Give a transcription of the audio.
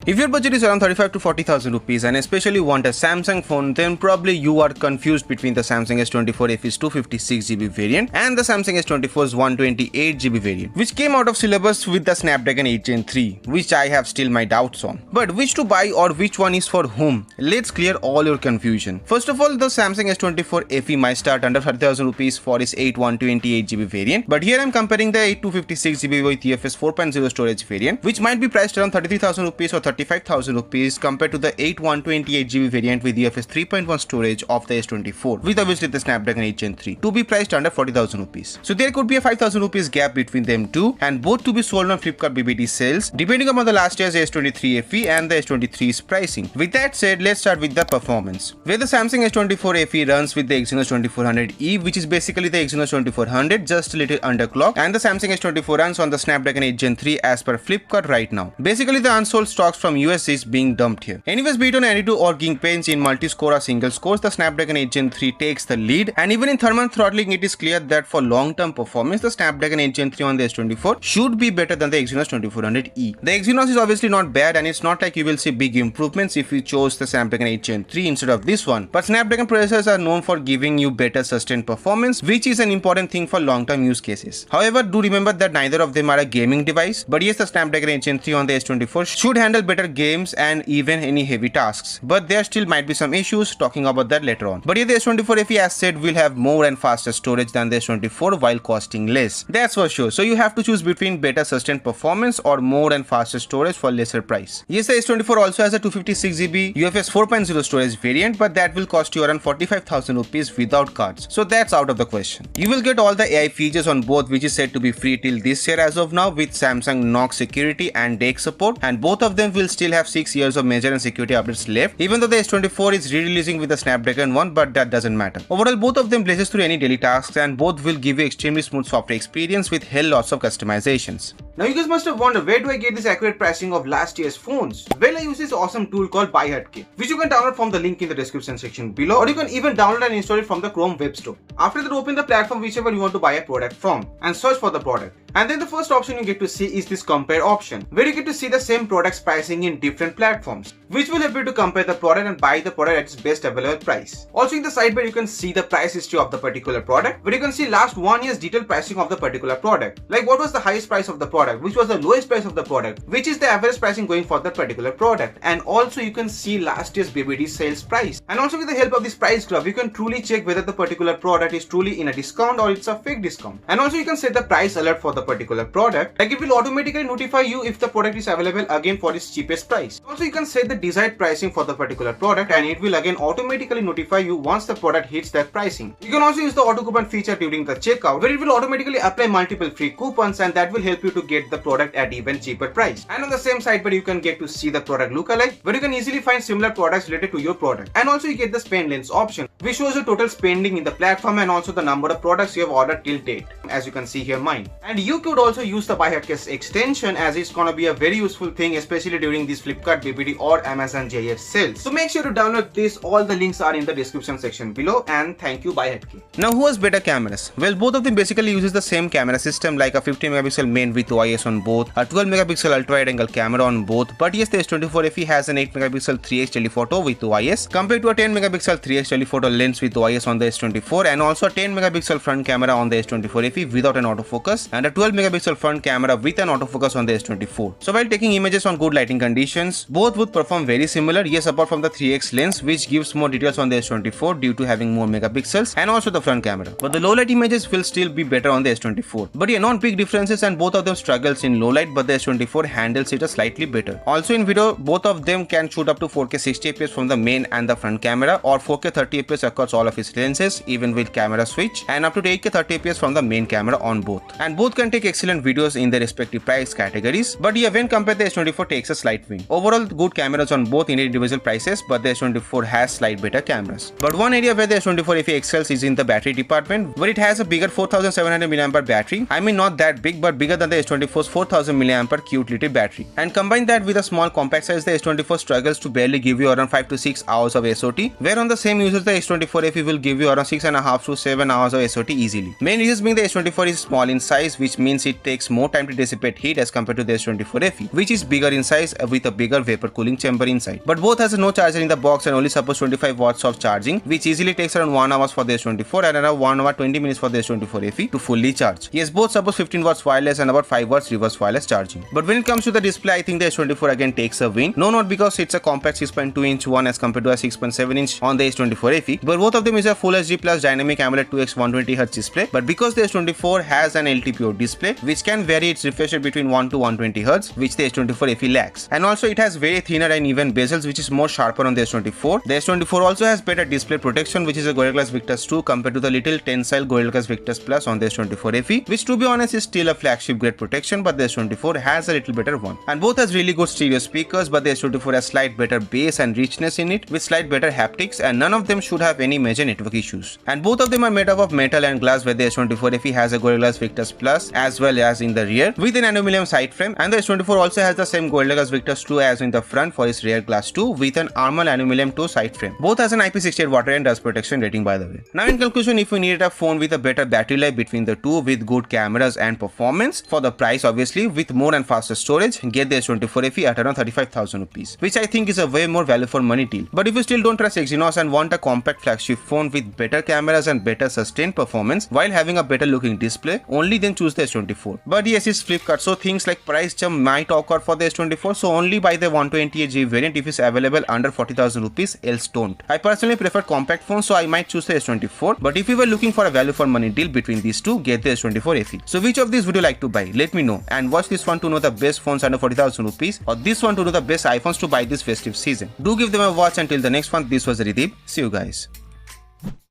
If your budget is around 35 to 40,000 rupees and especially want a Samsung phone, then probably you are confused between the Samsung S24 FE's 256GB variant and the Samsung S24's 128GB variant, which came out of syllabus with the Snapdragon 8 Gen 3, which I have still my doubts on. But which to buy or which one is for whom? Let's clear all your confusion. First of all, the Samsung S24 FE might start under 30,000 rupees for its 8 128GB variant, but here I am comparing the 8 256GB with UFS 4.0 storage variant, which might be priced around 33,000 rupees or 35,000 rupees compared to the 8 128GB variant with UFS 3.1 storage of the S24, with obviously the Snapdragon 8 Gen 3, to be priced under 40,000 rupees. So there could be a 5,000 rupees gap between them two, and both to be sold on Flipkart BBD sales, depending upon the last year's S23 FE and the S23's pricing. With that said, let's start with the performance, where the Samsung S24 FE runs with the Exynos 2400E, which is basically the Exynos 2400, just a little underclocked, and the Samsung S24 runs on the Snapdragon 8 Gen 3 as per Flipkart right now. Basically, the unsold stocks from US is being dumped here. Anyways, be it on Antutu or Geekbench, in multi-score or single scores, the Snapdragon 8 Gen 3 takes the lead, and even in thermal throttling, it is clear that for long-term performance, the Snapdragon 8 Gen 3 on the S24 should be better than the Exynos 2400E. The Exynos is obviously not bad, and it's not like you will see big improvements if you chose the Snapdragon 8 Gen 3 instead of this one, but Snapdragon processors are known for giving you better sustained performance, which is an important thing for long-term use cases. However, do remember that neither of them are a gaming device, but yes, the Snapdragon 8 Gen 3 on the S24 should handle better games and even any heavy tasks, but there still might be some issues, talking about that later on. But yeah, the S24 FE, as said, will have more and faster storage than the S24 while costing less, that's for sure. So you have to choose between better sustained performance or more and faster storage for lesser price. Yes, the S24 also has a 256GB UFS 4.0 storage variant, but that will cost you around 45,000 rupees without cards, so that's out of the question. You will get all the AI features on both, which is said to be free till this year as of now, with Samsung Knox security and DeX support, and both of them will still have 6 years of major and security updates left, even though the S24 is re-releasing with the Snapdragon one, but that doesn't matter. Overall, both of them blazes through any daily tasks, and both will give you extremely smooth software experience with hell lots of customizations. Now you guys must have wondered, where do I get this accurate pricing of last year's phones? Well, I use this awesome tool called BuyHatK, which you can download from the link in the description section below, or you can even download and install it from the Chrome Web Store. After that, open the platform whichever you want to buy a product from and search for the product. And then the first option you get to see is this compare option, where you get to see the same product's pricing in different platforms, which will help you to compare the product and buy the product at its best available price. Also in the sidebar, you can see the price history of the particular product, where you can see last 1 year's detailed pricing of the particular product, like what was the highest price of the product, which was the lowest price of the product, which is the average pricing going for that particular product, and also you can see last year's BBD sales price. And also with the help of this price graph, you can truly check whether the particular product is truly in a discount or it's a fake discount. And also you can set the price alert for the particular product, like it will automatically notify you if the product is available again for its cheapest price. Also you can set the desired pricing for the particular product, and it will again automatically notify you once the product hits that pricing. You can also use the auto coupon feature during the checkout, where it will automatically apply multiple free coupons, and that will help you to get the product at even cheaper price. And on the same side, but you can get to see the product lookalike, where you can easily find similar products related to your product. And also you get the spend lens option, which shows your total spending in the platform and also the number of products you have ordered till date, as you can see here mine. And you could also use the BuyHatK extension, as it's gonna be a very useful thing, especially during these Flipkart BBD or Amazon JS sales. So make sure to download this. All the links are in the description section below, and thank you BuyHatK. Now who has better cameras? Well, both of them basically uses the same camera system, like a 50 megapixel main with OIS on both, a 12 megapixel ultra wide angle camera on both, but yes, the S24 FE has an 8 megapixel 3x telephoto with OIS compared to a 10 megapixel 3x telephoto lens with OIS on the S24, and also a 10 megapixel front camera on the S24 FE without an autofocus, and a 12 megapixel front camera with an autofocus on the S24. So while taking images on good lighting conditions, both would perform very similar, yes, apart from the 3x lens, which gives more details on the S24 due to having more megapixels, and also the front camera. But the low light images will still be better on the S24. But yeah, not big differences, and both of them struggles in low light, but the S24 handles it slightly better. Also in video, both of them can shoot up to 4K 60 fps from the main and the front camera, or 4K 30 fps across all of its lenses, even with camera switch, and up to 8K 30 fps from the main camera on both. And both can take excellent videos in their respective price categories. But yeah, when compared, the S24 takes a slight win. Overall, good cameras on both in individual prices, but the S24 has slight better cameras. But one area where the S24 FE excels is in the battery department, where it has a bigger 4700 mAh battery. I mean, not that big, but bigger than the S24 S24's 4000 mAh Qutili battery. And combine that with a small compact size, the S24 struggles to barely give you around 5 to 6 hours of SOT, where on the same usage the S24 FE will give you around 6.5 to 7 hours of SOT easily. Main reasons being the S24 is small in size, which means it takes more time to dissipate heat as compared to the S24 FE, which is bigger in size with a bigger vapor cooling chamber inside. But both has no charger in the box and only supports 25 watts of charging, which easily takes around 1 hour for the S24 and around 1 hour 20 minutes for the S24 FE to fully charge. Yes, both support 15 watts wireless and about 5 watts reverse wireless charging. But when it comes to the display, I think the S24 again takes a win. No, not because it's a compact 6.2-inch one as compared to a 6.7-inch on the S24 FE, but both of them is a Full HD Plus Dynamic AMOLED 2x 120Hz display. But because the S24 has an LTPO display, which can vary its refresh rate between 1 to 120Hz, which the S24 FE lacks. And also it has very thinner and even bezels, which is more sharper on the S24. The S24 also has better display protection, which is a Gorilla Glass Victus 2 compared to the little tensile Gorilla Glass Victus Plus on the S24 FE, which to be honest is still a flagship grade protection, but the S24 has a little better one. And both has really good stereo speakers, but the S24 has slight better bass and richness in it with slight better haptics, and none of them should have any major network issues. And both of them are made up of metal and glass, where the S24 FE has a Gorilla Glass Victus Plus as well as in the rear with an aluminum side frame, and the S24 also has the same Gorilla Glass Victus 2 as in the front for its rear glass 2 with an Armor aluminum toe side frame. Both has an IP68 water and dust protection rating, by the way. Now in conclusion, if you needed a phone with a better battery life between the two with good cameras and performance for the price, obviously with more and faster storage, get the S24 FE at around 35,000 rupees, which I think is a way more value for money deal. But if you still don't trust Exynos and want a compact flagship phone with better cameras and better sustained performance while having a better looking display, only then choose the S24. But yes, it's Flipkart, so things like price jump might occur for the S24, so only buy the 128GB variant if it's available under 40,000 rupees, else don't. I personally prefer compact phones, so I might choose the S24, but if you were looking for a value for money deal between these two, get the S24 FE. So which of these would you like to buy? Let me know, and watch this one to know the best phones under 40,000 rupees, or this one to know the best iPhones to buy this festive season. Do give them a watch. Until the next one, this was Ridip. See you guys.